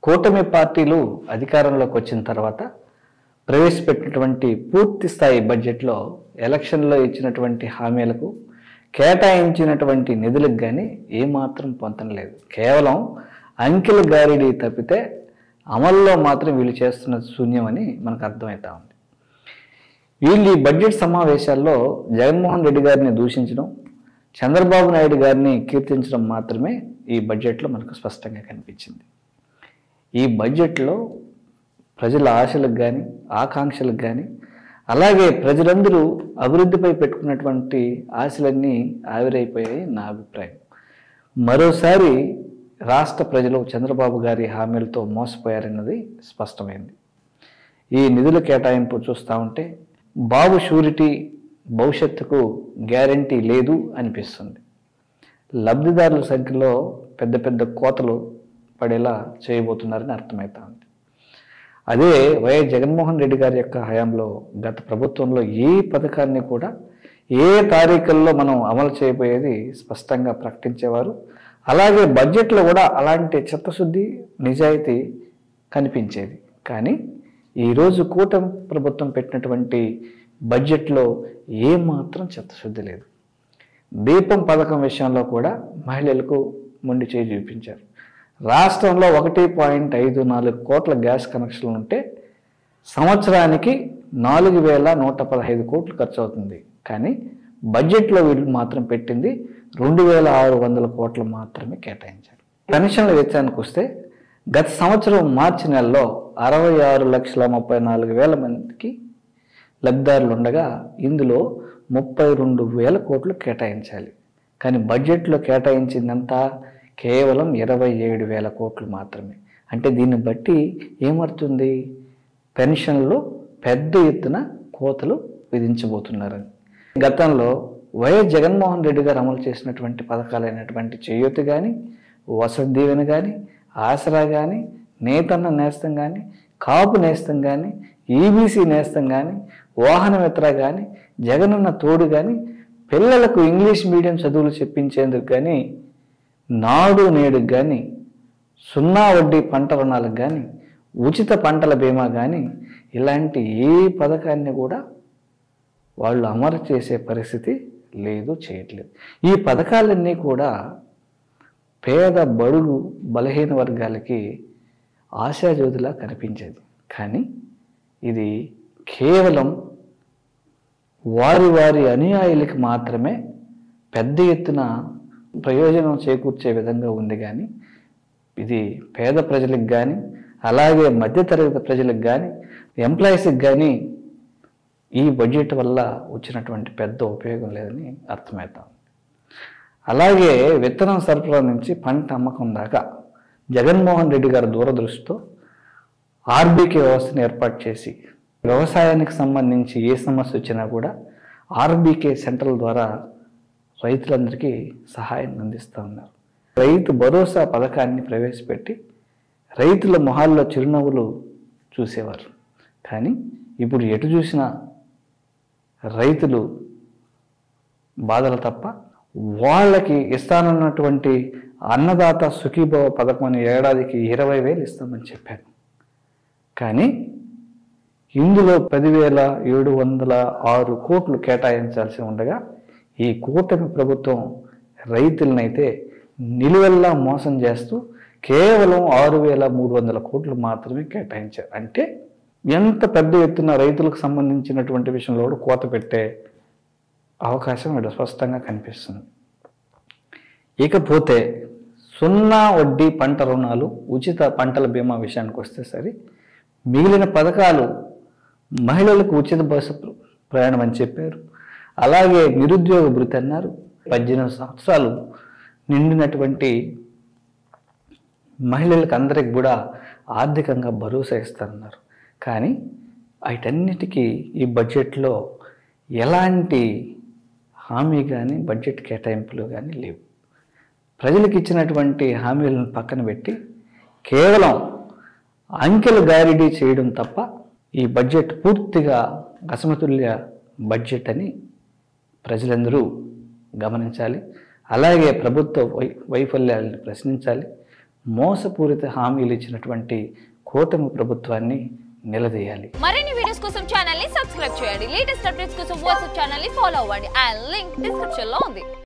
కూటమి పార్టీలు అధికారంలోకి వచ్చిన తర్వాత ప్రవేశపెట్టినటువంటి పూర్తి స్థాయి బడ్జెట్లో ఎలక్షన్లో ఇచ్చినటువంటి హామీలకు కేటాయించినటువంటి నిధులకు కానీ ఏమాత్రం పొంతన లేదు. కేవలం అంకెల గారిడి తప్పితే అమల్లో మాత్రం వీళ్ళు చేస్తున్న శూన్యమని మనకు అర్థమవుతా ఉంది. వీళ్ళు ఈ బడ్జెట్ సమావేశాల్లో జగన్మోహన్ రెడ్డి గారిని దూషించడం, చంద్రబాబు నాయుడు గారిని కీర్తించడం మాత్రమే ఈ బడ్జెట్లో మనకు స్పష్టంగా కనిపించింది. ఈ బడ్జెట్లో ప్రజల ఆశలకు కానీ ఆకాంక్షలకు కానీ అలాగే ప్రజలందరూ అభివృద్ధిపై పెట్టుకున్నటువంటి ఆశలన్నీ ఆవిరైపోయాయి నా అభిప్రాయం. మరోసారి రాష్ట్ర ప్రజలు చంద్రబాబు గారి హామీలతో మోసపోయారన్నది స్పష్టమైంది. ఈ నిధుల కేటాయింపు చూస్తూ ఉంటే బాబు షూరిటీ భవిష్యత్తుకు గ్యారంటీ లేదు అనిపిస్తుంది. లబ్ధిదారుల సంఖ్యలో పెద్ద పెద్ద కోతలు పడేలా చేయబోతున్నారని అర్థమవుతా ఉంది. అదే వైఎస్ జగన్మోహన్ రెడ్డి గారి యొక్క హయాంలో గత ప్రభుత్వంలో ఏ పథకాన్ని కూడా ఏ తారీఖుల్లో మనం అమలు చేయబోయేది స్పష్టంగా ప్రకటించేవారు. అలాగే బడ్జెట్లో కూడా అలాంటి చిత్తశుద్ధి నిజాయితీ కనిపించేది. కానీ ఈరోజు కూటమి ప్రభుత్వం పెట్టినటువంటి బడ్జెట్లో ఏమాత్రం చిత్తశుద్ధి లేదు. దీపం పథకం విషయంలో కూడా మహిళలకు మొండి చేయి చూపించారు. రాష్ట్రంలో 1.54 కోట్ల గ్యాస్ కనెక్షన్లు ఉంటే సంవత్సరానికి 4,115 కోట్లు ఖర్చు అవుతుంది. కానీ బడ్జెట్లో వీళ్ళు మాత్రం పెట్టింది 2,600 కోట్లు మాత్రమే కేటాయించారు. పెన్షన్ల విషయానికి వస్తే గత సంవత్సరం మార్చి నెలలో 66,34,000 మందికి లబ్ధిదారులు ఉండగా ఇందులో 32,000 కోట్లు కేటాయించాలి. కానీ బడ్జెట్లో కేటాయించిందంతా కేవలం 27,000 కోట్లు మాత్రమే. అంటే దీన్ని బట్టి ఏమవుతుంది? పెన్షన్లు పెద్ద ఎత్తున కోతలు విధించబోతున్నారని. గతంలో వైఎస్ జగన్మోహన్ రెడ్డి గారు అమలు చేసినటువంటి పథకాలైనటువంటి చేయూత కానీ, వసతి దీవెన కానీ, ఆసరా కానీ, నేతన్న నేస్తం కానీ, కాపు నేస్తం కానీ, ఈబీసీ నేస్తం కానీ, వాహన మిత్ర కానీ, జగనన్న తోడు కానీ, పిల్లలకు ఇంగ్లీష్ మీడియం చదువులు చెప్పించేందుకు కానీ, నాడు నేడు కానీ, 0 వడ్డీ పంట రుణాలకు కానీ, ఉచిత పంటల బీమా కానీ ఇలాంటి ఏ పథకాన్ని కూడా వాళ్ళు అమలు చేసే పరిస్థితి లేదు, చేయట్లేదు. ఈ పథకాలన్నీ కూడా పేద బడుగు బలహీన వర్గాలకి ఆశాజ్యోతిలా కనిపించేది. కానీ ఇది కేవలం వారి వారి అనుయాయులకి మాత్రమే పెద్ద ఎత్తున ప్రయోజనం చేకూర్చే విధంగా ఉంది. కానీ ఇది పేద ప్రజలకు కానీ అలాగే మధ్యతరగతి ప్రజలకు కానీ ఎంప్లాయీస్కి కానీ ఈ బడ్జెట్ వల్ల వచ్చినటువంటి పెద్ద ఉపయోగం లేదని అర్థమవుతాం. అలాగే విత్తనం సరఫరా నుంచి పంట అమ్మకం దాకా జగన్మోహన్ రెడ్డి గారి దూరదృష్టితో ఆర్బీకే వ్యవస్థను ఏర్పాటు చేసి వ్యవసాయానికి సంబంధించి ఏ సమస్య వచ్చినా కూడా ఆర్బీకే సెంటర్ల ద్వారా రైతులందరికీ సహాయం అందిస్తూ ఉన్నారు. రైతు భరోసా పథకాన్ని ప్రవేశపెట్టి రైతుల మొహాల్లో చిరునవ్వులు చూసేవారు. కానీ ఇప్పుడు ఎటు చూసినా రైతులు బాధలు తప్ప వాళ్ళకి ఇస్తానన్నటువంటి అన్నదాత సుఖీభవ పథకం అని ఏడాదికి 20,000 ఇస్తామని చెప్పాను. కానీ ఇందులో 10,706 కోట్లు కేటాయించాల్సి ఉండగా ఈ కూటమి ప్రభుత్వం రైతులనైతే నిలువెల్లా మోసం చేస్తూ కేవలం 6,300 కోట్లు మాత్రమే కేటాయించారు. అంటే ఎంత పెద్ద ఎత్తున రైతులకు సంబంధించినటువంటి విషయంలో కూడా కోత పెట్టే అవకాశం ఇక్కడ స్పష్టంగా కనిపిస్తుంది. ఇకపోతే 0 వడ్డీ పంట రుణాలు, ఉచిత పంటల బీమా విషయానికి వస్తే సరే మిగిలిన పథకాలు మహిళలకు ఉచిత బస్సు ప్రయాణం అని చెప్పారు. అలాగే నిరుద్యోగ భృతి అన్నారు. 18 సంవత్సరాలు నిండినటువంటి మహిళలకు అందరికి కూడా ఆర్థికంగా భరోసా ఇస్తారన్నారు. కానీ వీటన్నిటికీ ఈ బడ్జెట్లో ఎలాంటి హామీ కానీ బడ్జెట్ కేటాయింపులు కానీ లేవు. ప్రజలకు ఇచ్చినటువంటి హామీలను పక్కన పెట్టి కేవలం అంకెలు గారిడీ చేయడం తప్ప ఈ బడ్జెట్ పూర్తిగా అసమతుల్య బడ్జెట్ అని ప్రజలందరూ గమనించాలి. అలాగే ప్రభుత్వ వైఫల్యాలను ప్రశ్నించాలి. మోసపూరిత హామీలు ఇచ్చినటువంటి కూటమి ప్రభుత్వాన్ని నిలదీయాలి. మరిన్ని వీడియోస్ కోసం ఛానల్ ని సబ్స్క్రైబ్ చేయండి. లేటెస్ట్ అప్డేట్స్ కోసం వాట్సాప్ ఛానల్ ని ఫాలో అవ్వండి. ఆ లింక్ డిస్క్రిప్షన్ లో ఉంది.